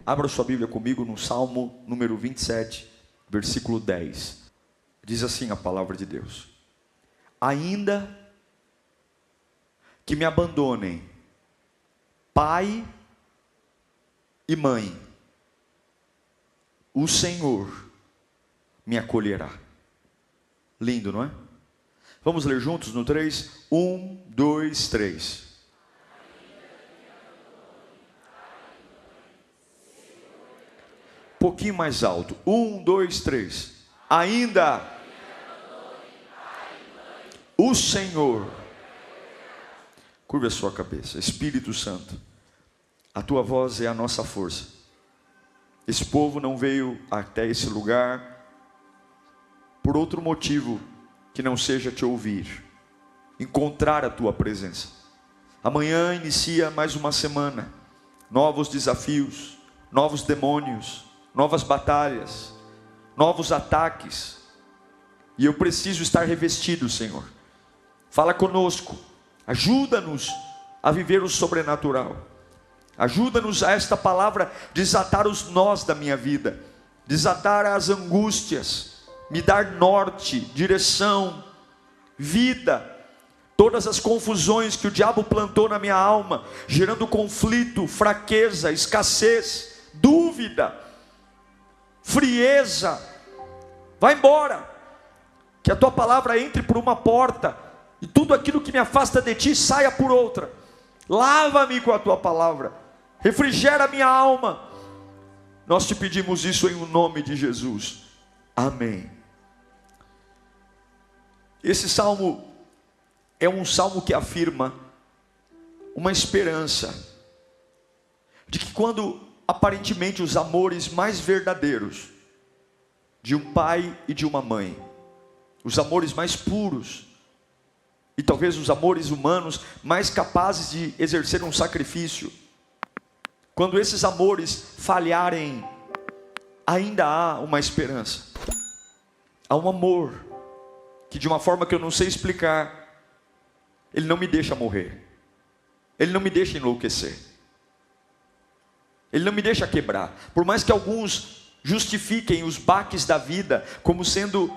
Abra sua Bíblia comigo no Salmo número 27, versículo 10. Diz assim a palavra de Deus: ainda que me abandonem pai e mãe, o Senhor me acolherá. Lindo, não é? Vamos ler juntos no 3? 1, 2, 3. Um pouquinho mais alto. 1, 2, 3. Ainda o Senhor. Curva a sua cabeça. Espírito Santo, a tua voz é a nossa força. Esse povo não veio até esse lugar por outro motivo que não seja te ouvir, encontrar a tua presença. Amanhã inicia mais uma semana, novos desafios, novos demônios, novas batalhas, novos ataques, e eu preciso estar revestido, Senhor. Fala conosco, ajuda-nos a viver o sobrenatural, ajuda-nos a esta palavra desatar os nós da minha vida, desatar as angústias, me dar norte, direção, vida, todas as confusões que o diabo plantou na minha alma, gerando conflito, fraqueza, escassez, dúvida, frieza, vai embora, que a tua palavra entre por uma porta, e tudo aquilo que me afasta de ti, saia por outra. Lava-me com a tua palavra, refrigera a minha alma, nós te pedimos isso em nome de Jesus, amém. Esse salmo é um salmo que afirma uma esperança, de que quando aparentemente os amores mais verdadeiros de um pai e de uma mãe, os amores mais puros, e talvez os amores humanos mais capazes de exercer um sacrifício, quando esses amores falharem, ainda há uma esperança. Há um amor que, de uma forma que eu não sei explicar, ele não me deixa morrer, ele não me deixa enlouquecer, ele não me deixa quebrar. Por mais que alguns justifiquem os baques da vida como sendo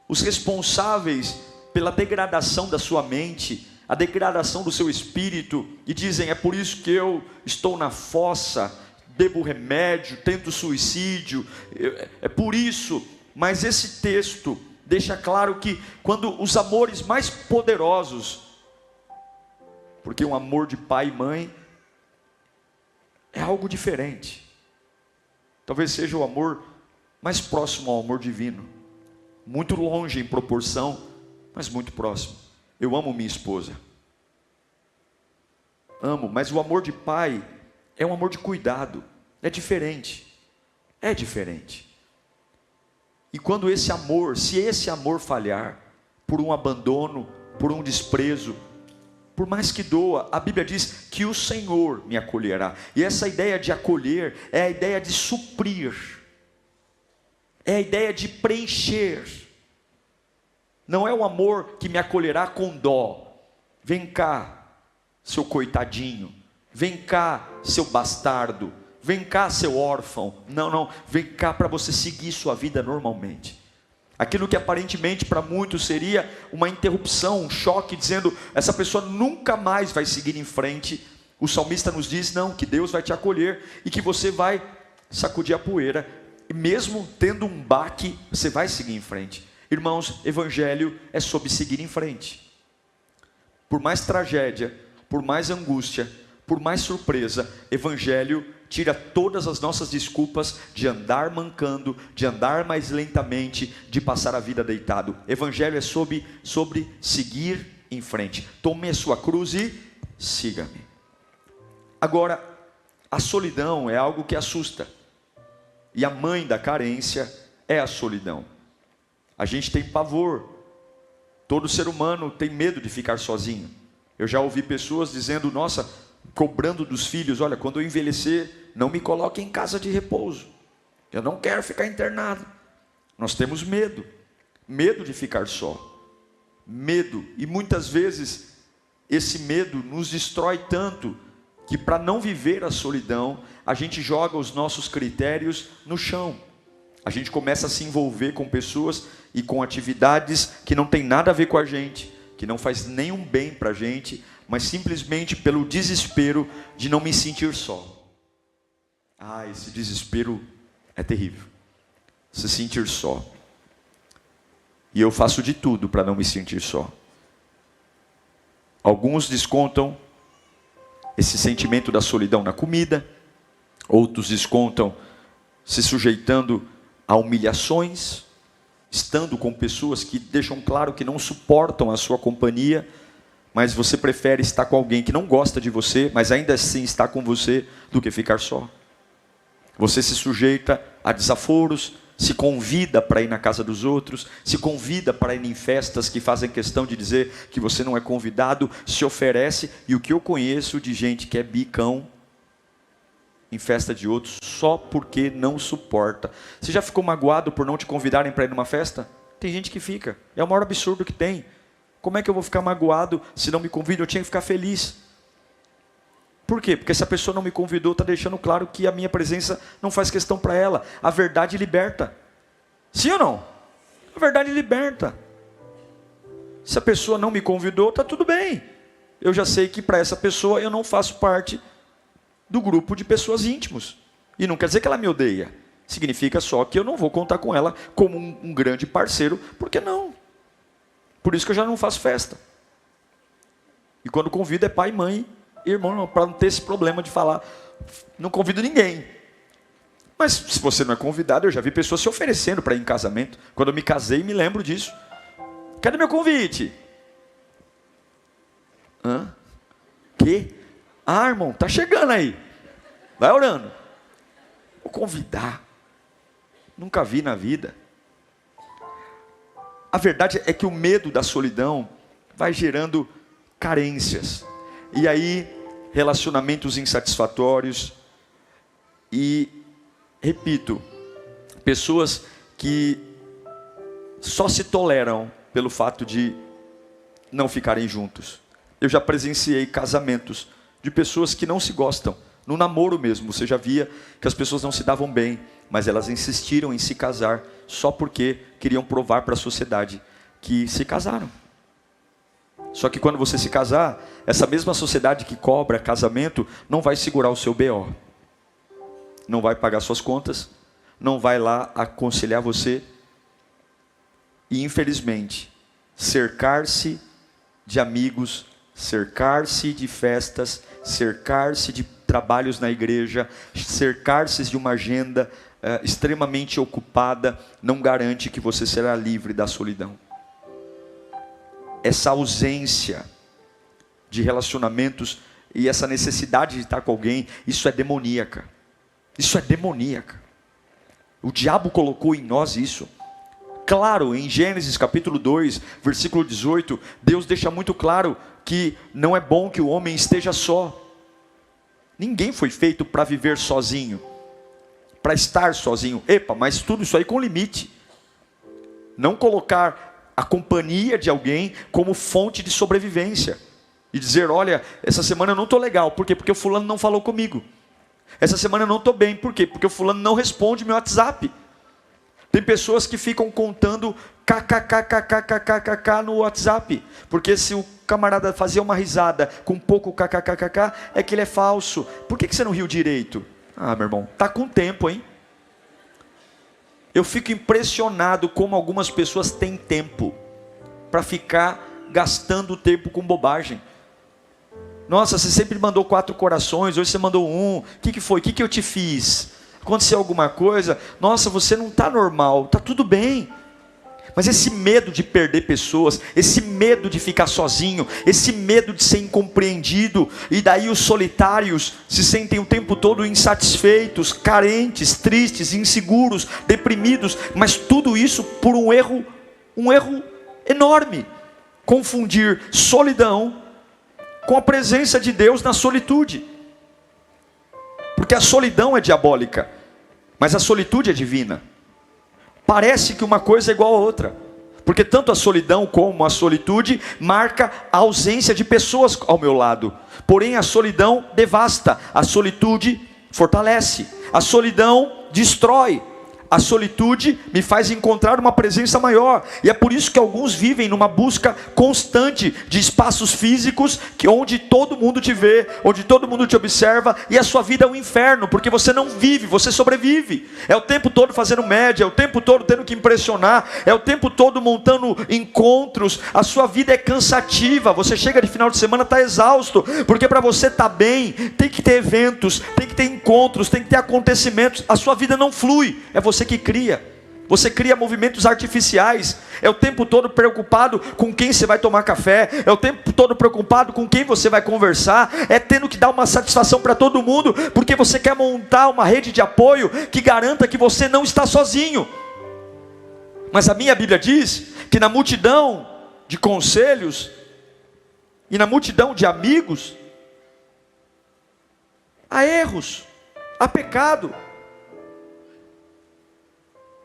os responsáveis pela degradação da sua mente, a degradação do seu espírito, e dizem, é por isso que eu estou na fossa, bebo remédio, tento suicídio, é por isso. Mas esse texto deixa claro que quando os amores mais poderosos, porque um amor de pai e mãe é algo diferente, talvez seja o amor mais próximo ao amor divino, muito longe em proporção, mas muito próximo. Eu amo minha esposa, amo, mas o amor de pai é um amor de cuidado, é diferente, é diferente. E quando esse amor, se esse amor falhar, por um abandono, por um desprezo, por mais que doa, a Bíblia diz que o Senhor me acolherá. E essa ideia de acolher é a ideia de suprir, é a ideia de preencher. Não é o amor que me acolherá com dó. Vem cá, seu coitadinho. Vem cá, seu bastardo. Vem cá, seu órfão. Não, não. Vem cá para você seguir sua vida normalmente. Aquilo que aparentemente para muitos seria uma interrupção, um choque, dizendo, essa pessoa nunca mais vai seguir em frente. O salmista nos diz, não, que Deus vai te acolher e que você vai sacudir a poeira. E mesmo tendo um baque, você vai seguir em frente. Irmãos, evangelho é sobre seguir em frente. Por mais tragédia, por mais angústia, por mais surpresa, evangelho tira todas as nossas desculpas de andar mancando, de andar mais lentamente, de passar a vida deitado. Evangelho é sobre seguir em frente. Tome a sua cruz e siga-me. Agora, a solidão é algo que assusta. E a mãe da carência é a solidão. A gente tem pavor. Todo ser humano tem medo de ficar sozinho. Eu já ouvi pessoas dizendo, nossa, cobrando dos filhos, olha, quando eu envelhecer, não me coloque em casa de repouso. Eu não quero ficar internado. Nós temos medo. Medo de ficar só. Medo. E muitas vezes, esse medo nos destrói tanto, que para não viver a solidão, a gente joga os nossos critérios no chão. A gente começa a se envolver com pessoas e com atividades que não tem nada a ver com a gente, que não faz nenhum bem para a gente, mas simplesmente pelo desespero de não me sentir só. Esse desespero é terrível. Se sentir só. E eu faço de tudo para não me sentir só. Alguns descontam esse sentimento da solidão na comida, outros descontam se sujeitando a humilhações, estando com pessoas que deixam claro que não suportam a sua companhia, mas você prefere estar com alguém que não gosta de você, mas ainda assim está com você, do que ficar só. Você se sujeita a desaforos, se convida para ir na casa dos outros, se convida para ir em festas que fazem questão de dizer que você não é convidado, se oferece, e o que eu conheço de gente que é bicão em festa de outros, só porque não suporta. Você já ficou magoado por não te convidarem para ir numa festa? Tem gente que fica, é o maior absurdo que tem. Como é que eu vou ficar magoado se não me convidam? Eu tinha que ficar feliz. Por quê? Porque se a pessoa não me convidou, está deixando claro que a minha presença não faz questão para ela. A verdade liberta. Sim ou não? A verdade liberta. Se a pessoa não me convidou, está tudo bem. Eu já sei que para essa pessoa eu não faço parte do grupo de pessoas íntimos. E não quer dizer que ela me odeia. Significa só que eu não vou contar com ela como um grande parceiro. Por que não? Por isso que eu já não faço festa. E quando convido é pai, mãe, irmão, para não ter esse problema de falar, não convido ninguém. Mas se você não é convidado, eu já vi pessoas se oferecendo para ir em casamento. Quando eu me casei, me lembro disso. Cadê meu convite? Que? Irmão, tá chegando aí. Vai orando. Vou convidar. Nunca vi na vida. A verdade é que o medo da solidão vai gerando carências. E aí, relacionamentos insatisfatórios. E, repito, pessoas que só se toleram pelo fato de não ficarem juntos. Eu já presenciei casamentos de pessoas que não se gostam. No namoro mesmo, você já via que as pessoas não se davam bem, mas elas insistiram em se casar só porque queriam provar para a sociedade que se casaram. Só que quando você se casar, essa mesma sociedade que cobra casamento não vai segurar o seu BO. Não vai pagar suas contas, não vai lá aconselhar você. E infelizmente, cercar-se de amigos, cercar-se de festas, cercar-se de trabalhos na igreja, cercar-se de uma agenda extremamente ocupada, não garante que você será livre da solidão. Essa ausência de relacionamentos e essa necessidade de estar com alguém, isso é demoníaca. Isso é demoníaca. O diabo colocou em nós isso. Claro, em Gênesis capítulo 2, versículo 18, Deus deixa muito claro que não é bom que o homem esteja só. Ninguém foi feito para viver sozinho, para estar sozinho. Mas tudo isso aí com limite. Não colocar a companhia de alguém como fonte de sobrevivência. E dizer, olha, essa semana eu não estou legal. Por quê? Porque o fulano não falou comigo. Essa semana eu não estou bem. Por quê? Porque o fulano não responde meu WhatsApp. Tem pessoas que ficam contando kkkkkkkk no WhatsApp. Porque se o camarada fazia uma risada com pouco kkkk, é que ele é falso. Por que você não riu direito? Meu irmão, tá com tempo, hein? Eu fico impressionado como algumas pessoas têm tempo para ficar gastando tempo com bobagem. Nossa, você sempre mandou 4 corações, hoje você mandou 1. O que foi? O que eu te fiz? Aconteceu alguma coisa? Nossa, você não está normal. Está tudo bem. Mas esse medo de perder pessoas, esse medo de ficar sozinho, esse medo de ser incompreendido, e daí os solitários se sentem o tempo todo insatisfeitos, carentes, tristes, inseguros, deprimidos, mas tudo isso por um erro enorme. Confundir solidão com a presença de Deus na solitude. Porque a solidão é diabólica, mas a solitude é divina. Parece que uma coisa é igual a outra. Porque tanto a solidão como a solitude marca a ausência de pessoas ao meu lado. Porém a solidão devasta, a solitude fortalece, a solidão destrói. A solitude me faz encontrar uma presença maior, e é por isso que alguns vivem numa busca constante de espaços físicos, onde todo mundo te vê, onde todo mundo te observa, e a sua vida é um inferno, porque você não vive, você sobrevive. É o tempo todo fazendo média, é o tempo todo tendo que impressionar, é o tempo todo montando encontros. A sua vida é cansativa, você chega de final de semana, está exausto, porque para você estar bem, tem que ter eventos, tem que ter encontros, tem que ter acontecimentos. A sua vida não flui, é você que cria. Você cria movimentos artificiais. É o tempo todo preocupado com quem você vai tomar café, é o tempo todo preocupado com quem você vai conversar, é tendo que dar uma satisfação para todo mundo, porque você quer montar uma rede de apoio que garanta que você não está sozinho. Mas a minha Bíblia diz que na multidão de conselhos e na multidão de amigos há erros, há pecado.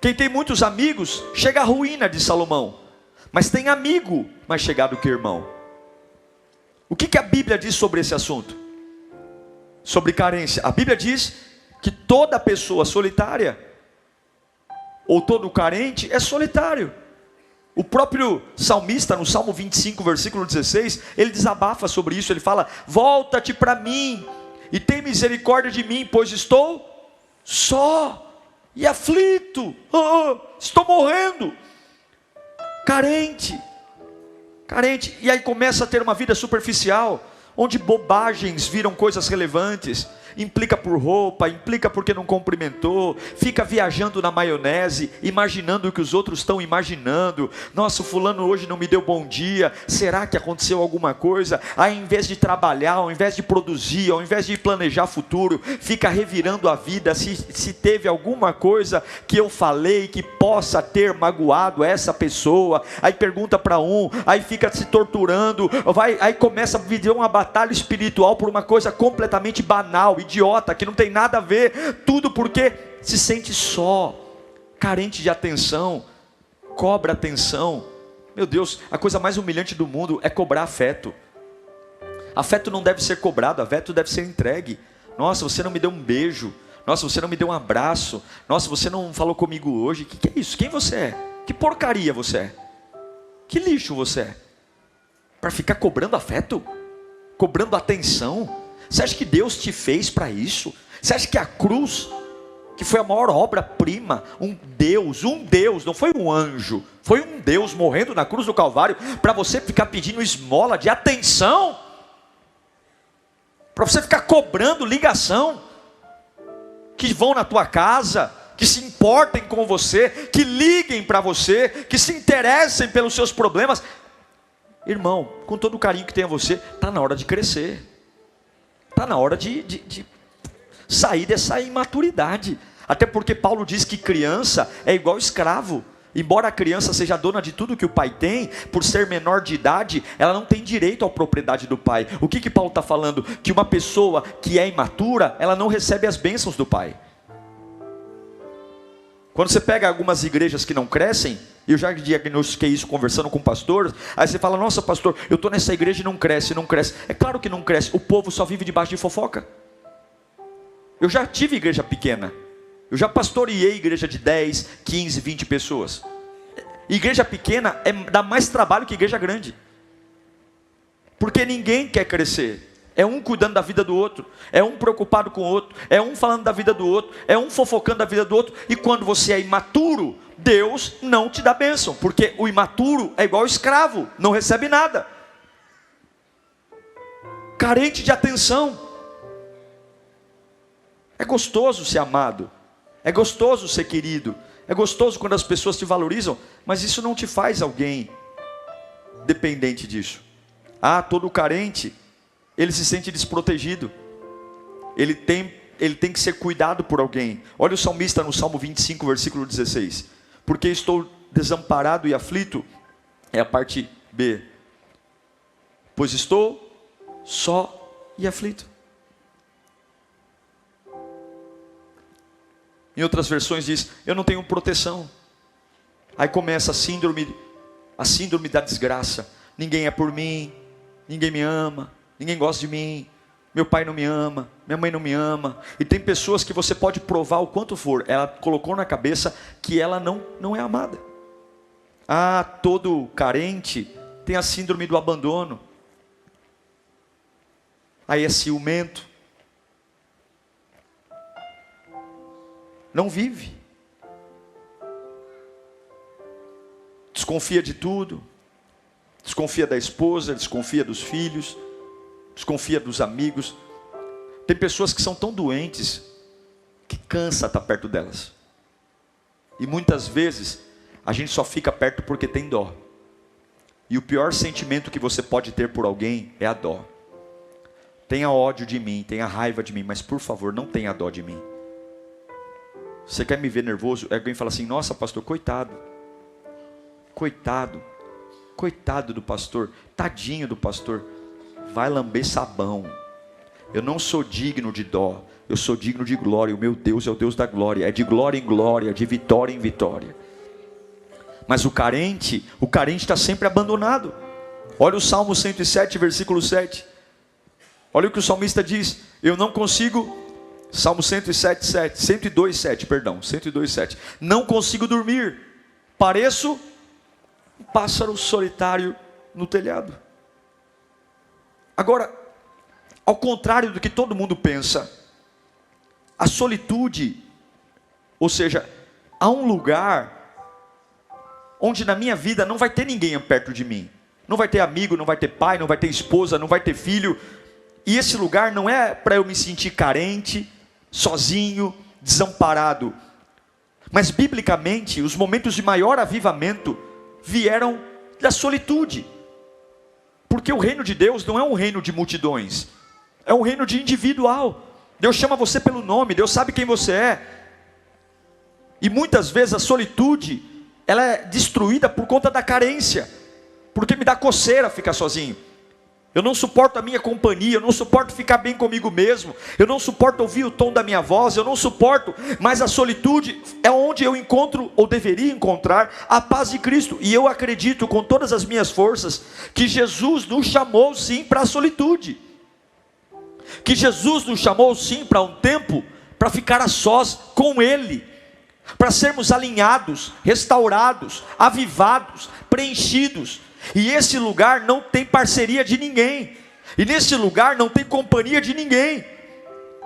Quem tem muitos amigos, chega à ruína de Salomão. Mas tem amigo mais chegado que irmão. O que a Bíblia diz sobre esse assunto? Sobre carência. A Bíblia diz que toda pessoa solitária, ou todo carente, é solitário. O próprio salmista, no Salmo 25, versículo 16, ele desabafa sobre isso. Ele fala: volta-te para mim, e tem misericórdia de mim, pois estou só e aflito, estou morrendo, carente, e aí começa a ter uma vida superficial, onde bobagens viram coisas relevantes, implica por roupa, implica porque não cumprimentou, fica viajando na maionese, imaginando o que os outros estão imaginando. Nossa, o fulano hoje não me deu bom dia, será que aconteceu alguma coisa? Aí, ao invés de trabalhar, ao invés de produzir, ao invés de planejar futuro, fica revirando a vida, se teve alguma coisa que eu falei que possa ter magoado essa pessoa. Aí pergunta para um, aí fica se torturando, aí começa a viver uma batalha espiritual por uma coisa completamente banal, idiota, que não tem nada a ver, tudo porque se sente só, carente de atenção, cobra atenção. Meu Deus, a coisa mais humilhante do mundo é cobrar afeto. Afeto não deve ser cobrado, afeto deve ser entregue. Nossa, você não me deu um beijo, nossa, você não me deu um abraço, nossa, você não falou comigo hoje. Que é isso? Quem você é? Que porcaria você é? Que lixo você é? Para ficar cobrando afeto? Cobrando atenção? Você acha que Deus te fez para isso? Você acha que a cruz, que foi a maior obra-prima, um Deus, não foi um anjo, foi um Deus morrendo na cruz do Calvário, para você ficar pedindo esmola de atenção? Para você ficar cobrando ligação, que vão na tua casa, que se importem com você, que liguem para você, que se interessem pelos seus problemas? Irmão, com todo o carinho que tem a você, está na hora de crescer. Está na hora de sair dessa imaturidade. Até porque Paulo diz que criança é igual escravo. Embora a criança seja dona de tudo que o pai tem, por ser menor de idade, ela não tem direito à propriedade do pai. O que Paulo está falando? Que uma pessoa que é imatura, ela não recebe as bênçãos do pai. Quando você pega algumas igrejas que não crescem, eu já diagnostiquei isso conversando com pastores, aí você fala: nossa pastor, eu estou nessa igreja e não cresce. É claro que não cresce, o povo só vive debaixo de fofoca. Eu já tive igreja pequena, eu já pastoreei igreja de 10, 15, 20 pessoas. Igreja pequena dá mais trabalho que igreja grande, porque ninguém quer crescer. É um cuidando da vida do outro, é um preocupado com o outro, é um falando da vida do outro, é um fofocando da vida do outro. E quando você é imaturo, Deus não te dá bênção, porque o imaturo é igual escravo, não recebe nada, carente de atenção. É gostoso ser amado, é gostoso ser querido, é gostoso quando as pessoas te valorizam, mas isso não te faz alguém dependente disso. Todo carente, ele se sente desprotegido, ele tem que ser cuidado por alguém. Olha o salmista no Salmo 25, versículo 16. Porque estou desamparado e aflito, é a parte B. Pois estou só e aflito. Em outras versões diz: eu não tenho proteção. Aí começa a síndrome a síndrome da desgraça. Ninguém é por mim, ninguém me ama, ninguém gosta de mim, meu pai não me ama, minha mãe não me ama. E tem pessoas que você pode provar o quanto for, ela colocou na cabeça que ela não é amada. Todo carente tem a síndrome do abandono. Aí é ciumento, não vive, desconfia de tudo, desconfia da esposa, desconfia dos filhos, desconfia dos amigos. Tem pessoas que são tão doentes que cansa estar perto delas. E muitas vezes a gente só fica perto porque tem dó. E o pior sentimento que você pode ter por alguém é a dó. Tenha ódio de mim, tenha raiva de mim, mas por favor, não tenha dó de mim. Você quer me ver nervoso? Alguém fala assim: nossa pastor, coitado. Coitado do pastor, tadinho do pastor. Vai lamber sabão. Eu não sou digno de dó, eu sou digno de glória. O meu Deus é o Deus da glória, é de glória em glória, de vitória em vitória. Mas o carente está sempre abandonado. Olha o Salmo 107, versículo 7. Olha o que o salmista diz: eu não consigo, Salmo 102, 7, não consigo dormir, pareço um pássaro solitário no telhado. Agora, ao contrário do que todo mundo pensa, a solitude, ou seja, há um lugar onde na minha vida não vai ter ninguém perto de mim, não vai ter amigo, não vai ter pai, não vai ter esposa, não vai ter filho. E esse lugar não é para eu me sentir carente, sozinho, desamparado. Mas biblicamente, os momentos de maior avivamento vieram da solitude. Porque o reino de Deus não é um reino de multidões, é um reino de individual. Deus chama você pelo nome, Deus sabe quem você é. E muitas vezes a solitude, ela é destruída por conta da carência. Porque me dá coceira ficar sozinho. Eu não suporto a minha companhia, eu não suporto ficar bem comigo mesmo, eu não suporto ouvir o tom da minha voz, eu não suporto, mas a solitude é onde eu encontro, ou deveria encontrar, a paz de Cristo. E eu acredito com todas as minhas forças, que Jesus nos chamou sim para a solitude, que Jesus nos chamou sim para um tempo, para ficar a sós com Ele, para sermos alinhados, restaurados, avivados, preenchidos. E esse lugar não tem parceria de ninguém, e nesse lugar não tem companhia de ninguém.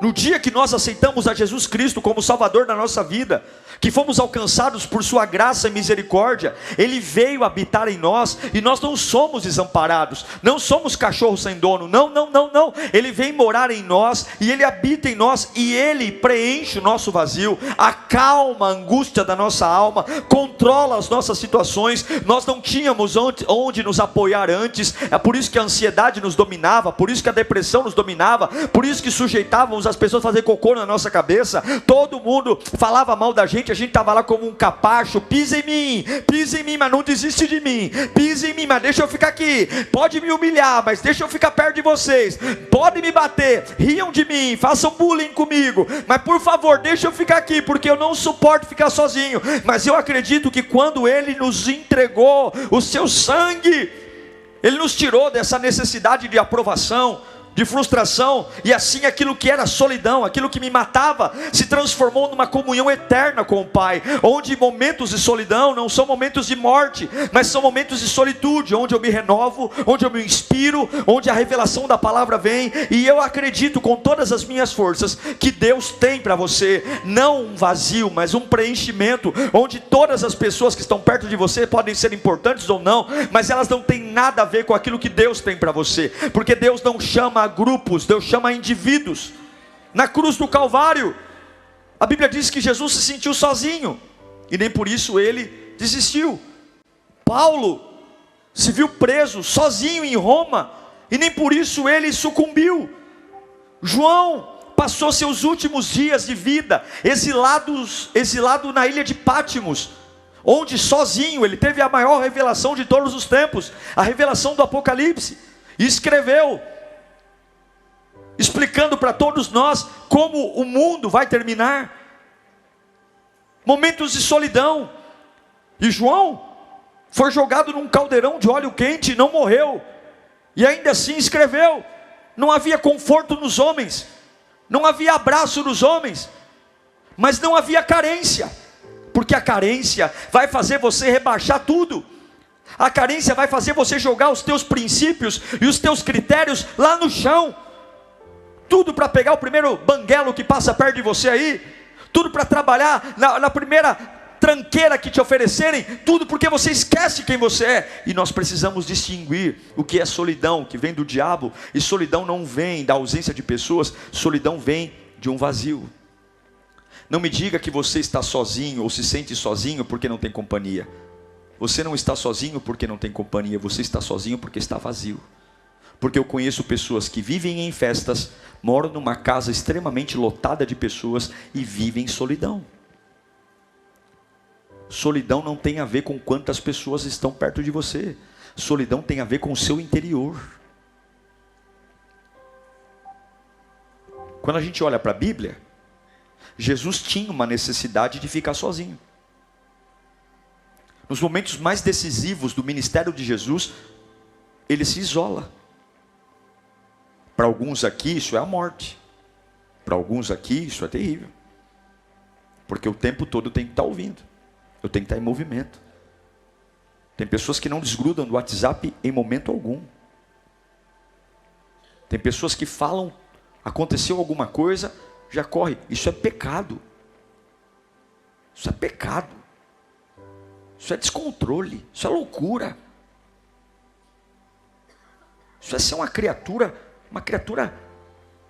No dia que nós aceitamos a Jesus Cristo como Salvador da nossa vida, que fomos alcançados por sua graça e misericórdia, Ele veio habitar em nós, e nós não somos desamparados, não somos cachorro sem dono, não, Ele vem morar em nós, e Ele habita em nós, e Ele preenche o nosso vazio, acalma a angústia da nossa alma, controla as nossas situações. Nós não tínhamos onde nos apoiar antes, é por isso que a ansiedade nos dominava, por isso que a depressão nos dominava, por isso que sujeitávamos as pessoas a fazer cocô na nossa cabeça, todo mundo falava mal da gente, a gente estava lá como um capacho. Pisa em mim, mas não desiste de mim, pisa em mim, mas deixa eu ficar aqui, pode me humilhar, mas deixa eu ficar perto de vocês, pode me bater, riam de mim, façam bullying comigo, mas por favor, deixa eu ficar aqui, porque eu não suporto ficar sozinho. Mas eu acredito que quando Ele nos entregou o seu sangue, Ele nos tirou dessa necessidade de aprovação, de frustração, e assim aquilo que era solidão, aquilo que me matava, se transformou numa comunhão eterna com o Pai, onde momentos de solidão não são momentos de morte, mas são momentos de solitude, onde eu me renovo, onde eu me inspiro, onde a revelação da palavra vem. E eu acredito com todas as minhas forças, que Deus tem para você, não um vazio, mas um preenchimento, onde todas as pessoas que estão perto de você podem ser importantes ou não, mas elas não têm nada a ver com aquilo que Deus tem para você, porque Deus não chama a grupos, Deus chama a indivíduos. Na cruz do Calvário, a Bíblia diz que Jesus se sentiu sozinho, e nem por isso Ele desistiu. Paulo se viu preso, sozinho em Roma, e nem por isso ele sucumbiu. João passou seus últimos dias de vida, exilado na ilha de Pátimos, onde sozinho ele teve a maior revelação de todos os tempos, a revelação do Apocalipse, e escreveu, explicando para todos nós como o mundo vai terminar. Momentos de solidão. E João foi jogado num caldeirão de óleo quente e não morreu, e ainda assim escreveu. Não havia conforto nos homens, não havia abraço nos homens, mas não havia carência, porque a carência vai fazer você rebaixar tudo. A carência vai fazer você jogar os teus princípios e os teus critérios lá no chão. Tudo para pegar o primeiro banguelo que passa perto de você aí, tudo para trabalhar na primeira tranqueira que te oferecerem, tudo porque você esquece quem você é. E nós precisamos distinguir o que é solidão, que vem do diabo. E solidão não vem da ausência de pessoas, solidão vem de um vazio. Não me diga que você está sozinho ou se sente sozinho porque não tem companhia. Você não está sozinho porque não tem companhia, você está sozinho porque está vazio. Porque eu conheço pessoas que vivem em festas, moram numa casa extremamente lotada de pessoas e vivem em solidão. Solidão não tem a ver com quantas pessoas estão perto de você. Solidão tem a ver com o seu interior. Quando a gente olha para a Bíblia, Jesus tinha uma necessidade de ficar sozinho. Nos momentos mais decisivos do ministério de Jesus, ele se isola. Para alguns aqui isso é a morte. Para alguns aqui isso é terrível. Porque o tempo todo eu tenho que estar ouvindo. Eu tenho que estar em movimento. Tem pessoas que não desgrudam do WhatsApp em momento algum. Tem pessoas que falam, aconteceu alguma coisa, já corre. Isso é pecado. Isso é pecado. Isso é descontrole. Isso é loucura. Isso é ser uma criatura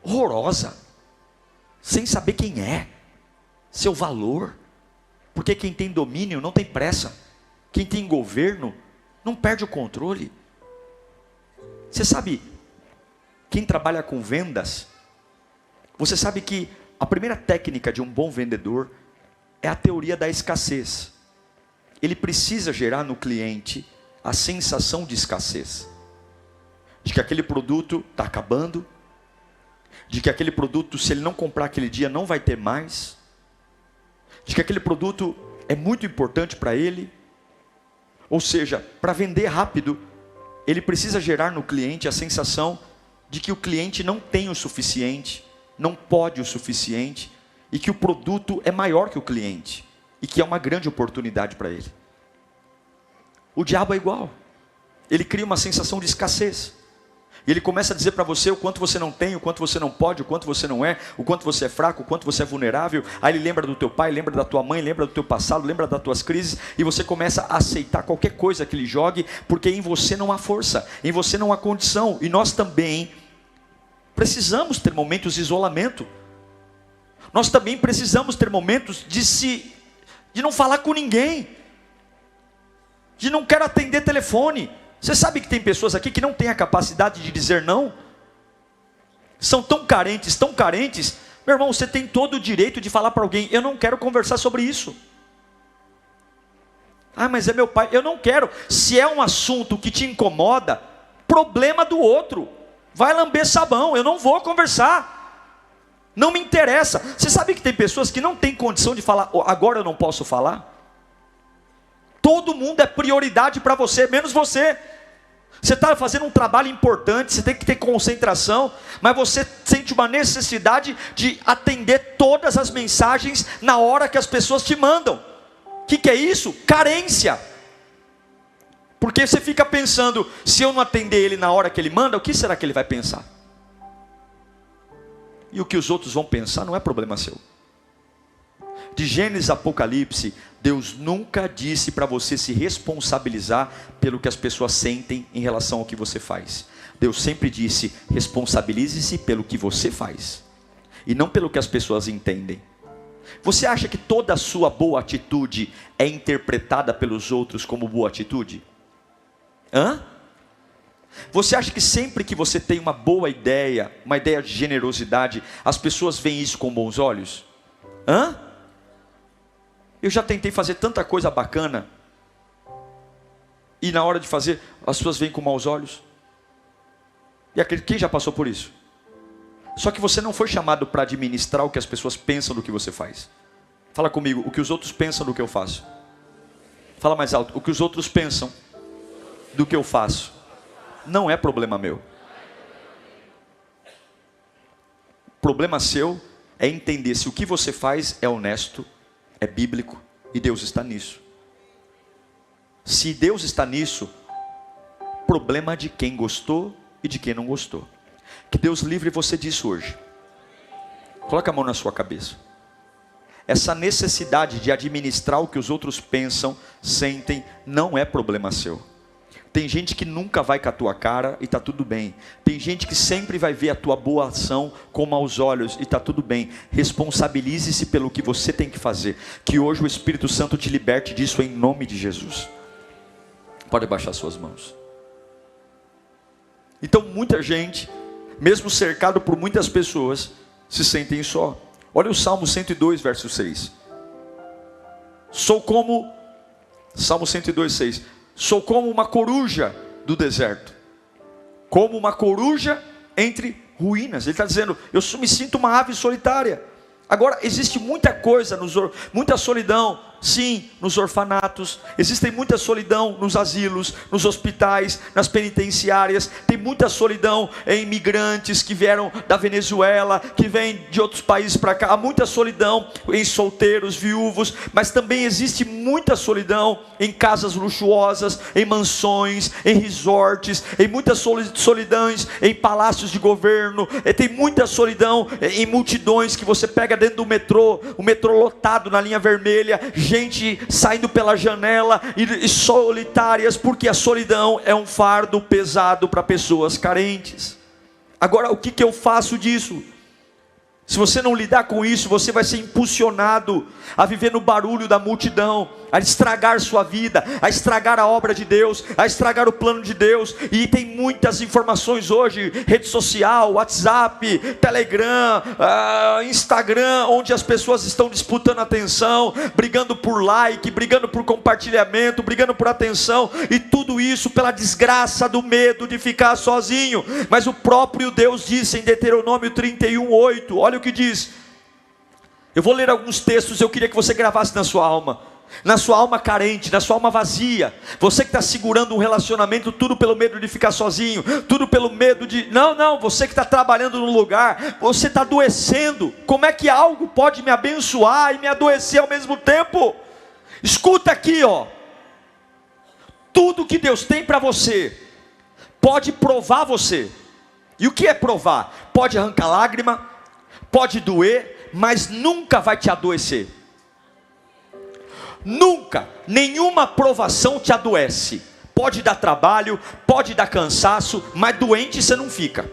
horrorosa, sem saber quem é, seu valor. Porque quem tem domínio não tem pressa. Quem tem governo não perde o controle. Você sabe, quem trabalha com vendas, você sabe que a primeira técnica de um bom vendedor é a teoria da escassez. Ele precisa gerar no cliente a sensação de escassez, de que aquele produto está acabando, de que aquele produto, se ele não comprar aquele dia, não vai ter mais, de que aquele produto é muito importante para ele. Ou seja, para vender rápido, ele precisa gerar no cliente a sensação de que o cliente não tem o suficiente, não pode o suficiente, e que o produto é maior que o cliente, e que é uma grande oportunidade para ele. O diabo é igual. Ele cria uma sensação de escassez. E ele começa a dizer para você o quanto você não tem, o quanto você não pode, o quanto você não é, o quanto você é fraco, o quanto você é vulnerável. Aí ele lembra do teu pai, lembra da tua mãe, lembra do teu passado, lembra das tuas crises. E você começa a aceitar qualquer coisa que ele jogue, porque em você não há força, em você não há condição. E nós também precisamos ter momentos de isolamento. Nós também precisamos ter momentos de não falar com ninguém, de não quero atender telefone. Você sabe que tem pessoas aqui que não têm a capacidade de dizer não? São tão carentes, meu irmão, você tem todo o direito de falar para alguém, eu não quero conversar sobre isso. Ah, mas é meu pai, eu não quero. Se é um assunto que te incomoda, problema do outro, vai lamber sabão, eu não vou conversar, não me interessa. Você sabe que tem pessoas que não têm condição de falar, agora eu não posso falar? Todo mundo é prioridade para você, menos você. Você está fazendo um trabalho importante, você tem que ter concentração, mas você sente uma necessidade de atender todas as mensagens na hora que as pessoas te mandam. O que é isso? Carência. Porque você fica pensando, se eu não atender ele na hora que ele manda, o que será que ele vai pensar? E o que os outros vão pensar não é problema seu. De Gênesis a Apocalipse, Deus nunca disse para você se responsabilizar pelo que as pessoas sentem em relação ao que você faz. Deus sempre disse, responsabilize-se pelo que você faz, e não pelo que as pessoas entendem. Você acha que toda a sua boa atitude é interpretada pelos outros como boa atitude? Você acha que sempre que você tem uma boa ideia, uma ideia de generosidade, as pessoas veem isso com bons olhos? Eu já tentei fazer tanta coisa bacana, e na hora de fazer, as pessoas veem com maus olhos. E quem já passou por isso? Só que você não foi chamado para administrar o que as pessoas pensam do que você faz. Fala comigo, o que os outros pensam do que eu faço. Fala mais alto. O que os outros pensam do que eu faço não é problema meu. Problema seu é entender se o que você faz é honesto, é bíblico e Deus está nisso. Se Deus está nisso, problema de quem gostou e de quem não gostou. Que Deus livre você disso hoje. Coloca a mão na sua cabeça. Essa necessidade de administrar o que os outros pensam, sentem, não é problema seu. Tem gente que nunca vai com a tua cara e está tudo bem. Tem gente que sempre vai ver a tua boa ação com maus olhos e está tudo bem. Responsabilize-se pelo que você tem que fazer. Que hoje o Espírito Santo te liberte disso em nome de Jesus. Pode baixar suas mãos. Então muita gente, mesmo cercado por muitas pessoas, se sentem só. Olha o Salmo 102, verso 6. Salmo 102, 6. Sou como uma coruja do deserto. Como uma coruja entre ruínas. Ele está dizendo, eu me sinto uma ave solitária. Agora, existe muita coisa, muita solidão, sim, nos orfanatos. Existe muita solidão nos asilos, nos hospitais, nas penitenciárias. Tem muita solidão em imigrantes que vieram da Venezuela, que vêm de outros países para cá. Há muita solidão em solteiros, viúvos. Mas também existe muita solidão em casas luxuosas, em mansões, em resorts. Em muitas solidões em palácios de governo. Tem muita solidão em multidões que você pega dentro do metrô, o metrô lotado na linha vermelha, gente saindo pela janela e solitárias, porque a solidão é um fardo pesado para pessoas carentes. Agora, o que eu faço disso? Se você não lidar com isso, você vai ser impulsionado a viver no barulho da multidão, a estragar sua vida, a estragar a obra de Deus, a estragar o plano de Deus. E tem muitas informações hoje, rede social, WhatsApp, Telegram, Instagram, onde as pessoas estão disputando atenção, brigando por like, brigando por compartilhamento, brigando por atenção, e tudo isso pela desgraça do medo de ficar sozinho. Mas o próprio Deus disse em Deuteronômio 31:8, olha o que diz. Eu vou ler alguns textos, eu queria que você gravasse na sua alma carente, na sua alma vazia. Você que está segurando um relacionamento, tudo pelo medo de ficar sozinho, tudo pelo medo de... Não, você que está trabalhando no lugar, você está adoecendo. Como é que algo pode me abençoar e me adoecer ao mesmo tempo? Escuta aqui, ó. Tudo que Deus tem para você, pode provar você. E o que é provar? Pode arrancar lágrima, pode doer, mas nunca vai te adoecer. Nunca, nenhuma provação te adoece. Pode dar trabalho, pode dar cansaço, mas doente você não fica.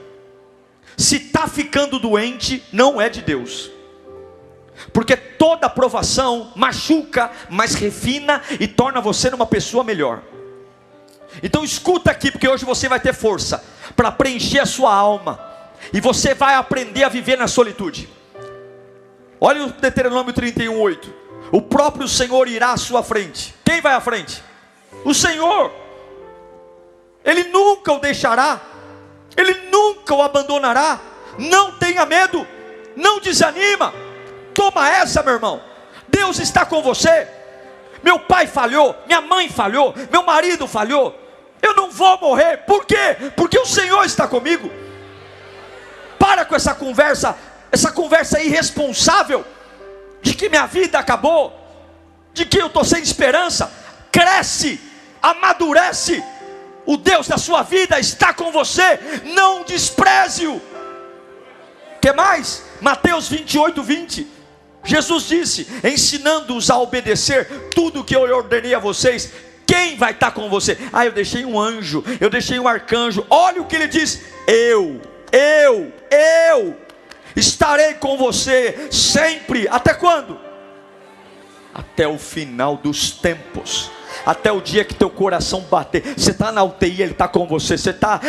Se está ficando doente, não é de Deus. Porque toda provação machuca, mas refina e torna você uma pessoa melhor. Então escuta aqui, porque hoje você vai ter força para preencher a sua alma. E você vai aprender a viver na solitude. Olha o Deuteronômio 31:8. O próprio Senhor irá à sua frente. Quem vai à frente? O Senhor. Ele nunca o deixará. Ele nunca o abandonará. Não tenha medo. Não desanima. Toma essa, meu irmão. Deus está com você. Meu pai falhou, minha mãe falhou, meu marido falhou. Eu não vou morrer. Por quê? Porque o Senhor está comigo. Para com essa conversa irresponsável de que minha vida acabou, de que eu estou sem esperança. Cresce, amadurece. O Deus da sua vida está com você. Não despreze-o. Que mais? Mateus 28:20. Jesus disse, ensinando-os a obedecer tudo o que eu ordenei a vocês. Quem vai estar com você? Eu deixei um anjo, eu deixei um arcanjo. Olha o que ele diz. Eu estarei com você sempre. Até quando? Até o final dos tempos. Até o dia que teu coração bater. Você está na UTI, Ele está com você. Você está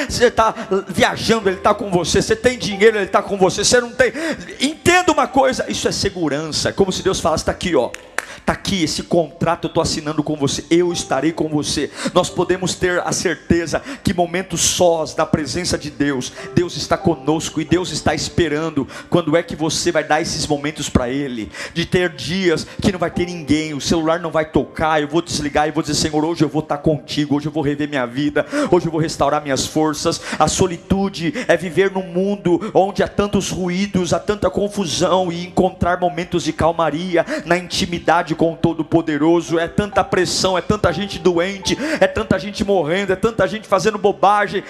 viajando, Ele está com você. Você tem dinheiro, Ele está com você. Você não tem. Entenda uma coisa, isso é segurança. É como se Deus falasse, está aqui, ó. Está aqui esse contrato, eu estou assinando com você. Eu estarei com você. Nós podemos ter a certeza que momentos sós da presença de Deus, Deus está conosco e Deus está esperando. Quando é que você vai dar esses momentos para Ele? De ter dias que não vai ter ninguém, o celular não vai tocar, eu vou desligar e vou dizer: Senhor, hoje eu vou estar contigo, hoje eu vou rever minha vida, hoje eu vou restaurar minhas forças. A solitude é viver num mundo onde há tantos ruídos, há tanta confusão, e encontrar momentos de calmaria na intimidade com o Todo-Poderoso. É tanta pressão, é tanta gente doente, é tanta gente morrendo, é tanta gente fazendo bobagem,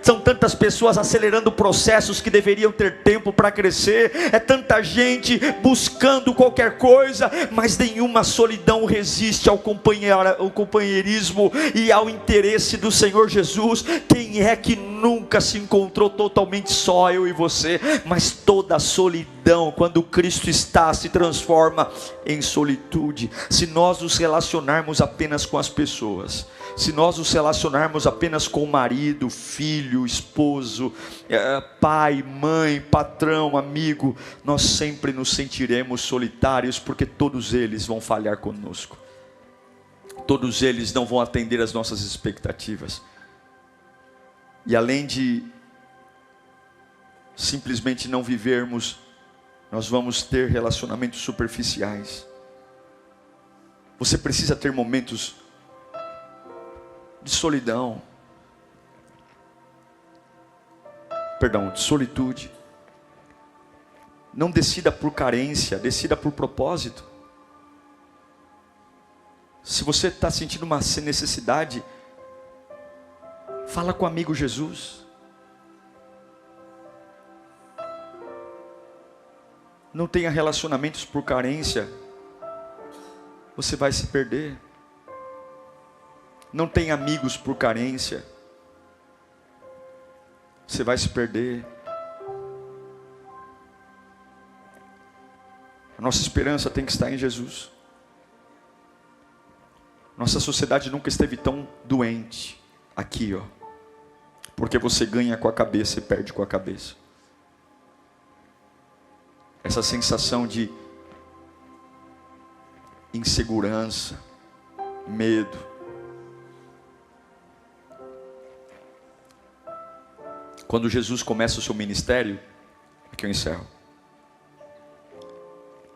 são tantas pessoas acelerando processos que deveriam ter tempo para crescer, é tanta gente buscando qualquer coisa, mas nenhuma solidão resiste ao companheirismo e ao interesse do Senhor Jesus. Quem é que nunca se encontrou totalmente só? Eu e você. Mas toda solidão, quando Cristo está, se transforma em solitude. Se nós nos relacionarmos apenas com as pessoas, se nós nos relacionarmos apenas com o marido, filho, esposo, pai, mãe, patrão, amigo, nós sempre nos sentiremos solitários, porque todos eles vão falhar conosco. Todos eles não vão atender às nossas expectativas. E além de simplesmente não vivermos, nós vamos ter relacionamentos superficiais. Você precisa ter momentos de solidão, de solitude. Não decida por carência, decida por propósito. Se você está sentindo uma necessidade, fala com o amigo Jesus. Não tenha relacionamentos por carência, você vai se perder. Não tenha amigos por carência, você vai se perder. A nossa esperança tem que estar em Jesus. Nossa sociedade nunca esteve tão doente aqui, ó, porque você ganha com a cabeça e perde com a cabeça. Essa sensação de insegurança, medo. Quando Jesus começa o seu ministério, aqui eu encerro.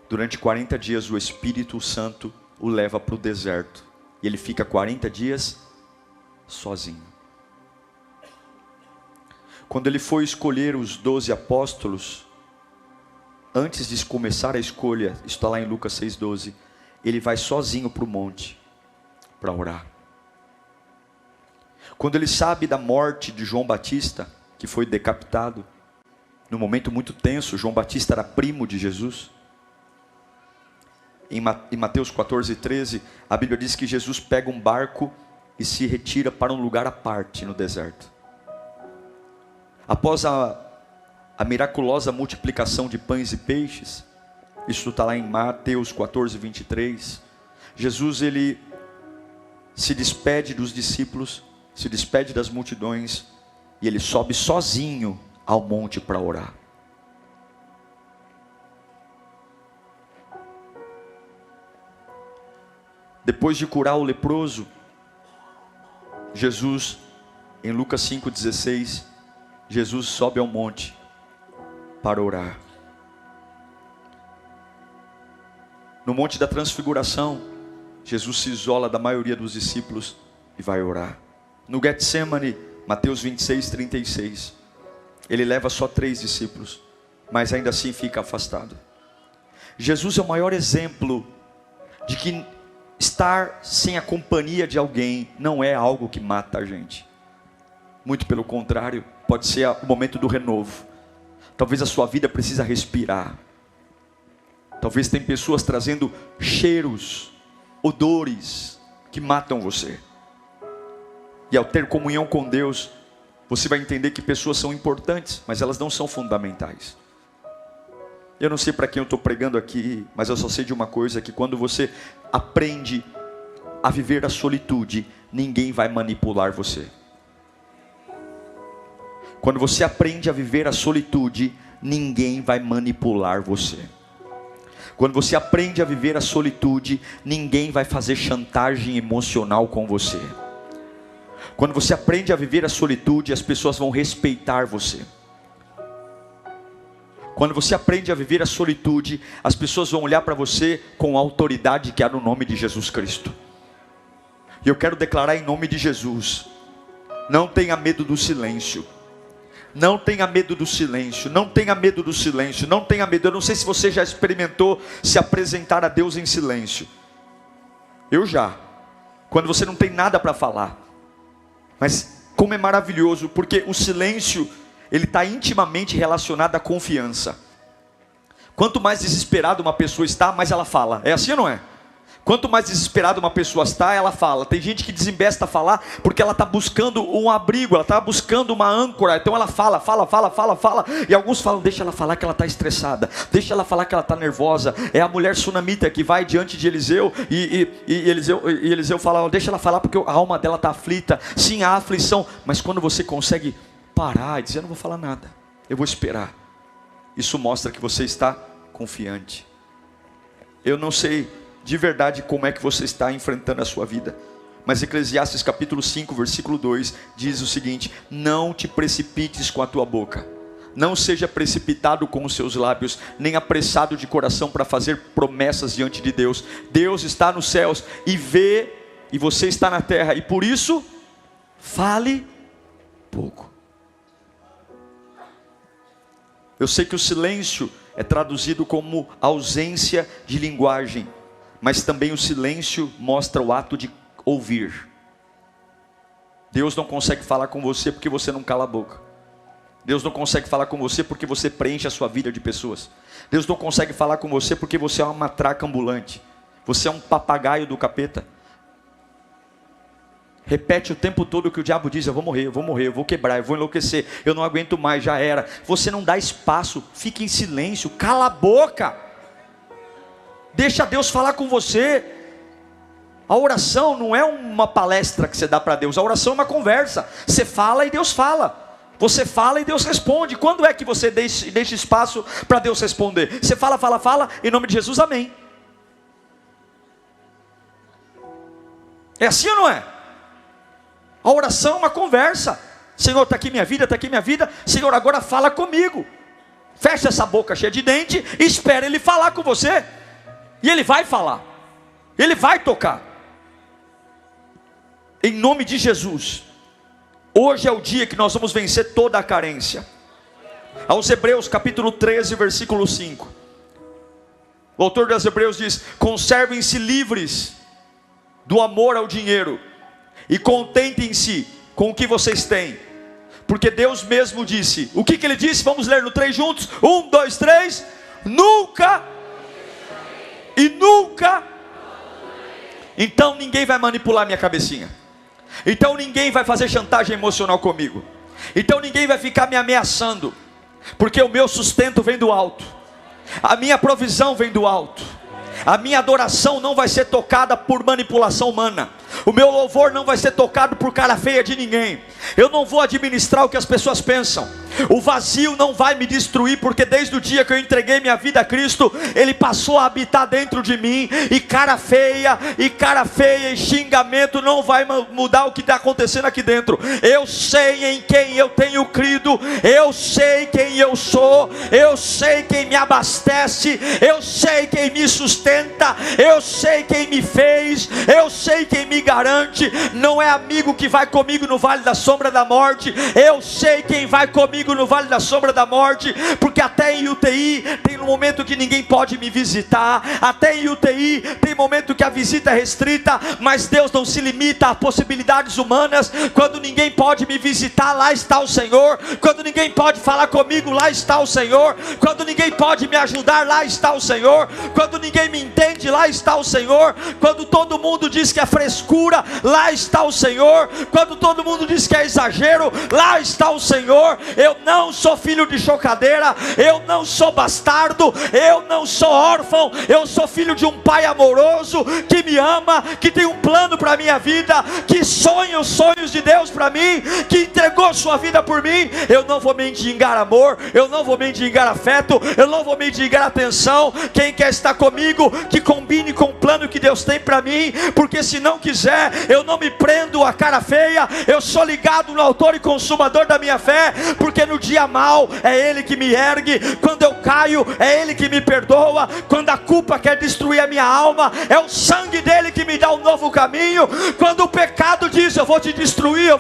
Durante 40 dias o Espírito Santo o leva para o deserto. E ele fica 40 dias sozinho. Quando ele foi escolher os 12 apóstolos, antes de começar a escolha, está lá em Lucas 6,12, ele vai sozinho para o monte, para orar. Quando ele sabe da morte de João Batista, que foi decapitado, num momento muito tenso, João Batista era primo de Jesus. Em Mateus 14:13, a Bíblia diz que Jesus pega um barco e se retira para um lugar à parte no deserto. Após a miraculosa multiplicação de pães e peixes, isso está lá em Mateus 14:23, Jesus ele se despede dos discípulos, se despede das multidões, e ele sobe sozinho ao monte para orar. Depois de curar o leproso, Jesus, em Lucas 5,16, Jesus sobe ao monte para orar. No monte da transfiguração, Jesus se isola da maioria dos discípulos e vai orar. No Getsemane, Mateus 26:36, ele leva só 3 discípulos, mas ainda assim fica afastado. Jesus é o maior exemplo de que estar sem a companhia de alguém não é algo que mata a gente. Muito pelo contrário, pode ser o momento do renovo. Talvez a sua vida precisa respirar. Talvez tem pessoas trazendo cheiros, odores que matam você. E ao ter comunhão com Deus, você vai entender que pessoas são importantes, mas elas não são fundamentais. Eu não sei para quem eu estou pregando aqui, mas eu só sei de uma coisa, que quando você aprende a viver a solitude, ninguém vai manipular você. Quando você aprende a viver a solitude, ninguém vai manipular você. Quando você aprende a viver a solitude, ninguém vai fazer chantagem emocional com você. Quando você aprende a viver a solitude, as pessoas vão respeitar você. Quando você aprende a viver a solitude, as pessoas vão olhar para você com a autoridade que há no nome de Jesus Cristo. E eu quero declarar em nome de Jesus: não tenha medo do silêncio. Não tenha medo do silêncio. Não tenha medo do silêncio. Não tenha medo. Eu não sei se você já experimentou se apresentar a Deus em silêncio. Eu já. Quando você não tem nada para falar. Mas como é maravilhoso, porque o silêncio, ele está intimamente relacionado à confiança. Quanto mais desesperada uma pessoa está, mais ela fala. É assim ou não é? Quanto mais desesperada uma pessoa está, ela fala. Tem gente que desembesta a falar porque ela está buscando um abrigo, ela está buscando uma âncora. Então ela fala. E alguns falam: deixa ela falar que ela está estressada, deixa ela falar que ela está nervosa. É a mulher sunamita que vai diante de Eliseu e Eliseu fala: deixa ela falar porque a alma dela está aflita. Sim, há aflição, mas quando você consegue parar e dizer: eu não vou falar nada, eu vou esperar, isso mostra que você está confiante. Eu não sei de verdade como é que você está enfrentando a sua vida, mas Eclesiastes capítulo 5, versículo 2 diz o seguinte: não te precipites com a tua boca, não seja precipitado com os seus lábios, nem apressado de coração para fazer promessas diante de Deus. Deus está nos céus e vê, e você está na terra, e por isso fale pouco. Eu sei que o silêncio é traduzido como ausência de linguagem, mas também o silêncio mostra o ato de ouvir. Deus não consegue falar com você porque você não cala a boca. Deus não consegue falar com você porque você preenche a sua vida de pessoas. Deus não consegue falar com você porque você é uma matraca ambulante. Você é um papagaio do capeta. Repete o tempo todo o que o diabo diz: eu vou morrer, eu vou quebrar, eu vou enlouquecer, eu não aguento mais, já era. Você não dá espaço, fica em silêncio, cala a boca. Deixa Deus falar com você. A oração não é uma palestra que você dá para Deus. A oração é uma conversa. Você fala e Deus fala. Você fala e Deus responde. Quando é que você deixa espaço para Deus responder? Você fala, em nome de Jesus, amém. É assim ou não é? A oração é uma conversa. Senhor, está aqui minha vida, está aqui minha vida. Senhor, agora fala comigo. Fecha essa boca cheia de dente e espera Ele falar com você. E Ele vai falar, Ele vai tocar. Em nome de Jesus, hoje é o dia que nós vamos vencer toda a carência. Aos Hebreus capítulo 13, versículo 5, o autor dos Hebreus diz: conservem-se livres do amor ao dinheiro e contentem-se com o que vocês têm, porque Deus mesmo disse. O que Ele disse? Vamos ler no 3 juntos. 1, 2, 3. Nunca e nunca. Então ninguém vai manipular minha cabecinha. Então ninguém vai fazer chantagem emocional comigo. Então ninguém vai ficar me ameaçando, porque o meu sustento vem do alto, a minha provisão vem do alto. A minha adoração não vai ser tocada por manipulação humana. O meu louvor não vai ser tocado por cara feia de ninguém. Eu não vou administrar o que as pessoas pensam. O vazio não vai me destruir, porque desde o dia que eu entreguei minha vida a Cristo, Ele passou a habitar dentro de mim. E cara feia e xingamento não vai mudar o que está acontecendo aqui dentro. Eu sei em quem eu tenho crido. Eu sei quem eu sou. Eu sei quem me abastece. Eu sei quem me sustenta. Eu sei quem me fez. Eu sei quem me garante. Não é amigo que vai comigo no vale da sombra da morte. Eu sei quem vai comigo no vale da sombra da morte, porque até em UTI tem um momento que ninguém pode me visitar. Até em UTI tem momento que a visita é restrita, mas Deus não se limita a possibilidades humanas. Quando ninguém pode me visitar, lá está o Senhor. Quando ninguém pode falar comigo, lá está o Senhor. Quando ninguém pode me ajudar, lá está o Senhor. Quando ninguém me entende, lá está o Senhor. Quando todo mundo diz que é frescura, lá está o Senhor. Quando todo mundo diz que é exagero, lá está o Senhor. Eu não sou filho de chocadeira, eu não sou bastardo, eu não sou órfão, eu sou filho de um pai amoroso, que me ama, que tem um plano para a minha vida, que sonha os sonhos de Deus para mim, que entregou sua vida por mim. Eu não vou mendigar amor, eu não vou mendigar afeto, eu não vou mendigar atenção. Quem quer estar comigo, que combine com o plano que Deus tem para mim, porque se não quiser, eu não me prendo a cara feia. Eu sou ligado no autor e consumador da minha fé, porque porque no dia mal é Ele que me ergue, quando eu caio é Ele que me perdoa, quando a culpa quer destruir a minha alma, é o sangue dele que me dá um novo caminho, quando o pecado diz eu vou te destruir,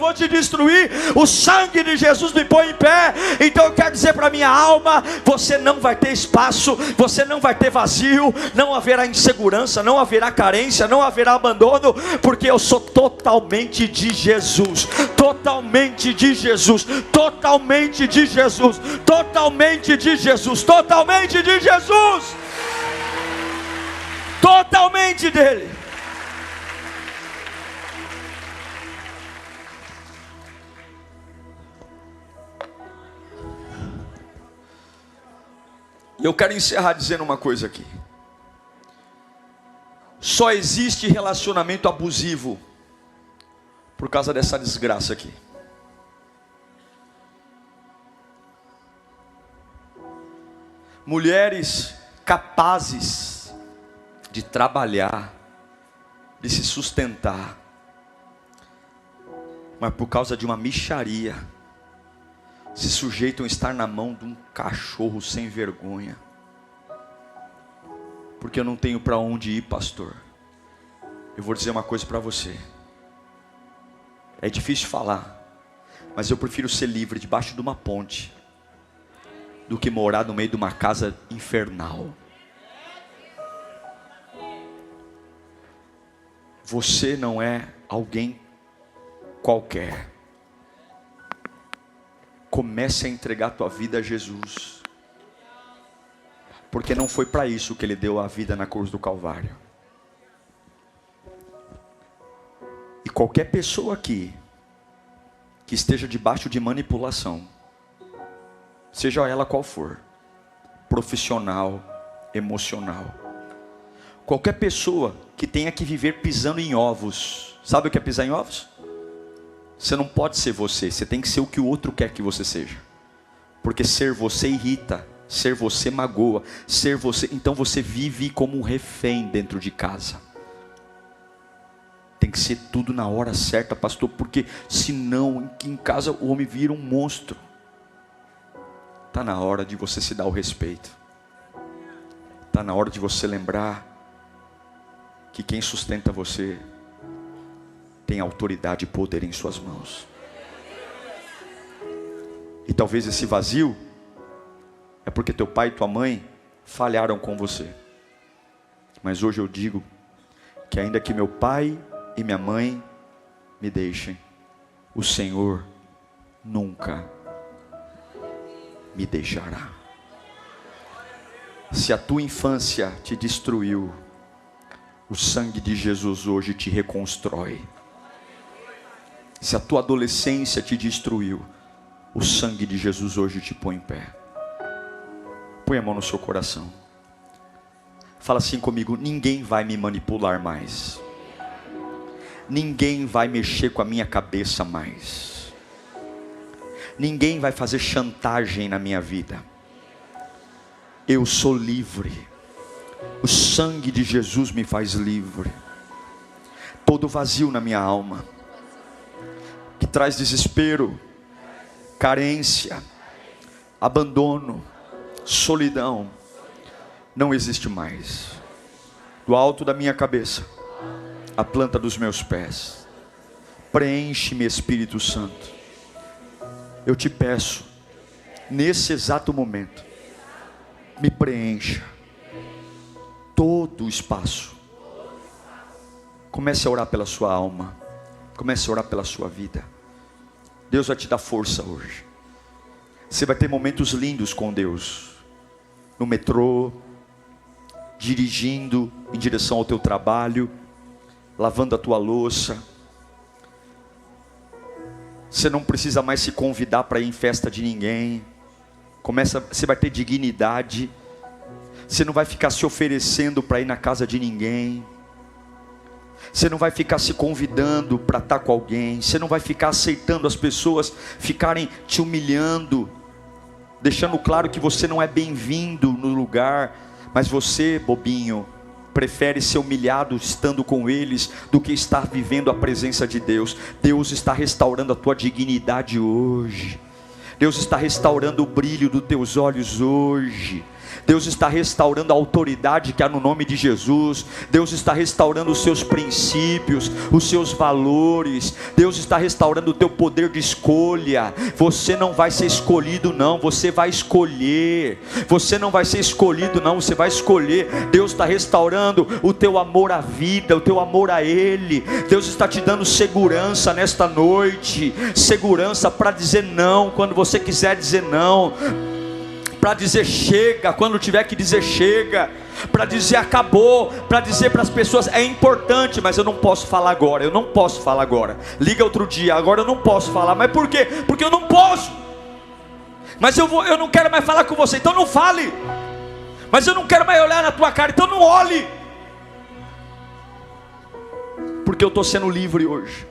o sangue de Jesus me põe em pé. Então eu quero dizer para minha alma, você não vai ter espaço, você não vai ter vazio, não haverá insegurança, não haverá carência, não haverá abandono, porque eu sou totalmente de Jesus, totalmente de Jesus, totalmente de Jesus, totalmente de Jesus, totalmente de Jesus, totalmente dele. E eu quero encerrar dizendo uma coisa aqui. Só existe relacionamento abusivo por causa dessa desgraça aqui. Mulheres capazes de trabalhar, de se sustentar, mas por causa de uma mixaria, se sujeitam a estar na mão de um cachorro sem vergonha. Porque eu não tenho para onde ir, pastor. Eu vou dizer uma coisa para você. É difícil falar, mas eu prefiro ser livre debaixo de uma ponte do que morar no meio de uma casa infernal. Você não é alguém qualquer. Comece a entregar a tua vida a Jesus, porque não foi para isso que Ele deu a vida na cruz do Calvário. E qualquer pessoa aqui que esteja debaixo de manipulação, seja ela qual for, profissional, emocional, qualquer pessoa que tenha que viver pisando em ovos, sabe o que é pisar em ovos? Você não pode ser você, você tem que ser o que o outro quer que você seja. Porque ser você irrita, ser você magoa, ser você, então você vive como um refém dentro de casa. Tem que ser tudo na hora certa, pastor, porque senão em casa o homem vira um monstro. Está na hora de você se dar o respeito. Está na hora de você lembrar que quem sustenta você tem autoridade e poder em suas mãos. E talvez esse vazio é porque teu pai e tua mãe falharam com você. Mas hoje eu digo que ainda que meu pai e minha mãe me deixem, o Senhor nunca me deixará. Se a tua infância te destruiu, o sangue de Jesus hoje te reconstrói. Se a tua adolescência te destruiu, o sangue de Jesus hoje te põe em pé. Põe a mão no seu coração. Fala assim comigo: ninguém vai me manipular mais. Ninguém vai mexer com a minha cabeça mais. Ninguém vai fazer chantagem na minha vida. Eu sou livre. O sangue de Jesus me faz livre. Todo vazio na minha alma, que traz desespero, carência, abandono, solidão, não existe mais. Do alto da minha cabeça, a planta dos meus pés, preenche-me, Espírito Santo. Eu te peço, nesse exato momento, me preencha todo o espaço. Comece a orar pela sua alma. Comece a orar pela sua vida. Deus vai te dar força hoje. Você vai ter momentos lindos com Deus. No metrô, dirigindo em direção ao teu trabalho, lavando a tua louça. Você não precisa mais se convidar para ir em festa de ninguém. Você vai ter dignidade. Você não vai ficar se oferecendo para ir na casa de ninguém. Você não vai ficar se convidando para estar com alguém. Você não vai ficar aceitando as pessoas ficarem te humilhando, deixando claro que você não é bem-vindo no lugar. Mas você, bobinho, prefere ser humilhado estando com eles do que estar vivendo a presença de Deus. Deus está restaurando a tua dignidade hoje. Deus está restaurando o brilho dos teus olhos hoje. Deus está restaurando a autoridade que há no nome de Jesus. Deus está restaurando os seus princípios, os seus valores. Deus está restaurando o teu poder de escolha. Você não vai ser escolhido não, você vai escolher. Você não vai ser escolhido não, você vai escolher. Deus está restaurando o teu amor à vida, o teu amor a Ele. Deus está te dando segurança nesta noite. Segurança para dizer não quando você quiser dizer não, para dizer chega quando tiver que dizer chega, para dizer acabou, para dizer para as pessoas é importante, mas eu não posso falar agora, eu não posso falar agora, liga outro dia, agora eu não posso falar. Mas por quê? Porque eu não posso. Mas eu não quero mais falar com você, então não fale. Mas eu não quero mais olhar na tua cara, então não olhe. Porque eu estou sendo livre hoje.